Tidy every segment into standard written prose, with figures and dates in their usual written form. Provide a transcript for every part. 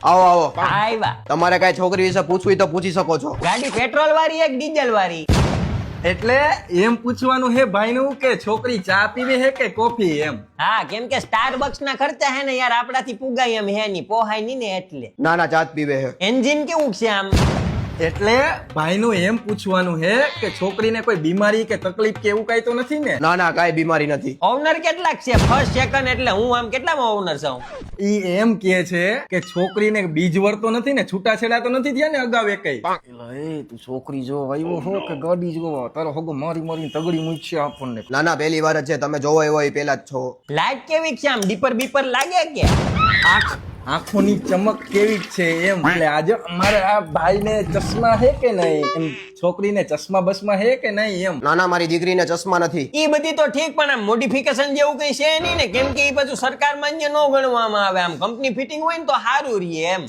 આવો આવો આવ્યા. તમારે કઈ છોકરી વિશે પૂછવું હોય તો પૂછી શકો છો. ગાડી પેટ્રોલ વાળી એક ડીઝલ વાળી? એટલે એમ પૂછવાનું હે ભાઈનું કે છોકરી ચા પીવે હે કે કોફી એમ? હા, કેમ કે સ્ટારબક્સ ના ખર્ચા હે ને યાર આપડાથી પુગાય એમ હે ની, પોહાય ની ને એટલે. ના ના ચાત પીવે છે. એન્જિન કેવું છે આમ? એટલે ભાઈનું એમ પૂછવાનું હે કે છોકરીને કોઈ બીમારી કે તકલીફ કે એવું કઈ તો નથી ને? ના ના કાંઈ બીમારી નથી. ઓવનર કેટલાક છે? ફર્સ્ટ સેકન્ડ એટલે હું આમ કેટલામાં ઓવનર છું? ઈ એમ કે છે કે છોકરીને બીજ વળતો નથી ને, છૂટાછેડા તો નથી થયા ને અગાઉ એકેય? એ તું છોકરી જો આવ્યો હો કે ગાડી જોવા? તારો હગો મારી મારીને તગડી મૂકશે આપણને. ના ના પહેલી વાર જ છે, તમે જોવો એવો એ પહેલા જ છો. લાઈટ કેવી છે આમ? ડીપર બીપર લાગે કે? આંખોની ચમક કેવી છે એમ. એટલે આજે અમારે આ ભાઈને ચશ્મા હે કે નહીં એમ, છોકરીને ચશ્મા બસમાં હે કે નહીં એમ? ના ના મારી દીકરીને ચશ્મા નથી. ઈ બધી તો ઠીક, પણ આમ મોડિફિકેશન જેવું કઈ છે નહીં ને? કેમ કે ઈ બધું સરકાર માન્ય ન ગણવામાં આવે, આમ કંપની ફિટિંગ હોય ને તો સારું રહે એમ.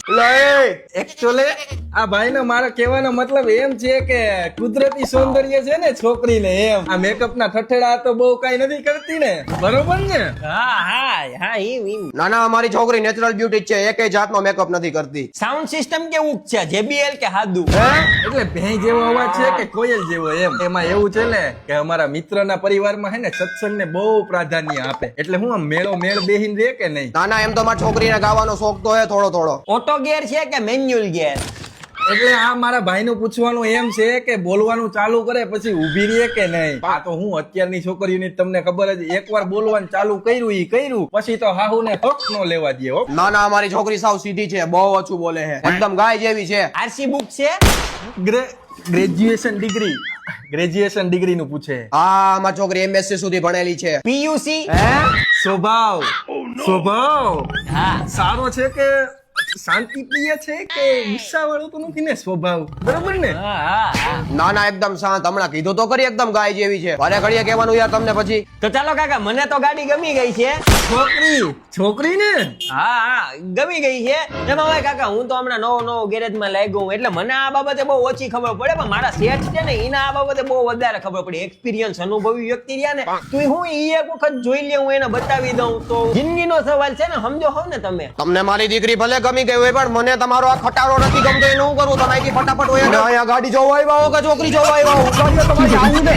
એકચ્યુઅલી આ ભાઈનો મારો કહેવાનો મતલબ એમ છે કે કુદરતી સૌંદર્ય છે ને છોકરીને એમ. આ મેકઅપ ના ઠઠેડા તો બહુ કઈ નથી કરતી ને, બરોબર ને? હા હા હા, ઈ ના ના અમારી છોકરી નેચરલ બ્યુટી છે, એકેય જાતનો મેકઅપ નથી કરતી. સાઉન્ડ સિસ્ટમ કેવું છે? JBL કે હાદુ? એટલે ભેં જેવો અવાજ છે કે કોયલ જેવો એમ? એમાં એવું છે ને કે અમારા મિત્રના પરિવારમાં હે ને સત્સંગને બહુ પ્રાધાન્ય આપે, એટલે હું આમ મેળ બેહીને રે કે નહીં? ના ના એમ તો મારી છોકરીને ગાવાનો શોખ તો હે થોડો થોડો. ઓટો ગેર છે કે મેન્યુઅલ ગેર? એટલે આ મારા ભાઈનું પૂછવાનું એમ છે કે બોલવાનું ચાલુ કરે પછી ઊભી રહે કે નહીં? આ તો હું અત્યારની છોકરીઓની તમને ખબર જ, એકવાર બોલવાનું ચાલુ કર્યું પછી તો હાહુ ને હક નો લેવા દે હો. ના ના અમારી છોકરી સાવ સીધી છે, બહુ ઓછું બોલે છે, એકદમ ગાય જેવી છે. આરસી બુક છે? ગ્રેજ્યુએશન ડિગ્રી નું પૂછે. હા અમારી છોકરી MSc સુધી ભણેલી છે. PUC? સ્વભાવ હા. સારો છે કે શાંતિ પ્રિય છે કે ગુસ્સા વાળો તો નથી ને સ્વભાવ? બરોબર ને? હા હા હા. ના ના એકદમ શાંત, હમણાં કીધું તો કરી એકદમ ગાય જેવી છે. વારે ઘડીએ કહેવાનું યાર તમને પછી. તો ચાલો કાકા, મને તો ગાડી ગમી ગઈ છે. છોકરી ને હા હા ગમી ગઈ છે. એમાં હોય કાકા, હું તો હમણાં નવો ગેરેજમાં લાગ્યો હું, એટલે મને આ બાબતે બહુ ઓછી ખબર પડે, પણ મારા શેઠ છે ને એના આ બાબતે બહુ વધારે ખબર પડે. એક્સપિરિયન્સ અનુભવી વ્યક્તિ રહ્યા ને, તો હું ઈ એક વખત જોઈ લે, હું એને બતાવી દઉં તો જિંદગીનો સવાલ છે ને, સમજો હો ને તમે. તમને મારી દીકરી ભલે ગમી ગઈ હોય પણ મને તમારો આ ખટારો નથી ગમતો, એનું હું કરું? તમે અહીંથી ફટાફટ હોય અહીંયા ગાડી જોવા આવ્યા હો કે છોકરી જોવા આવ્યા હો? ગાડીઓ તમારી આવું ને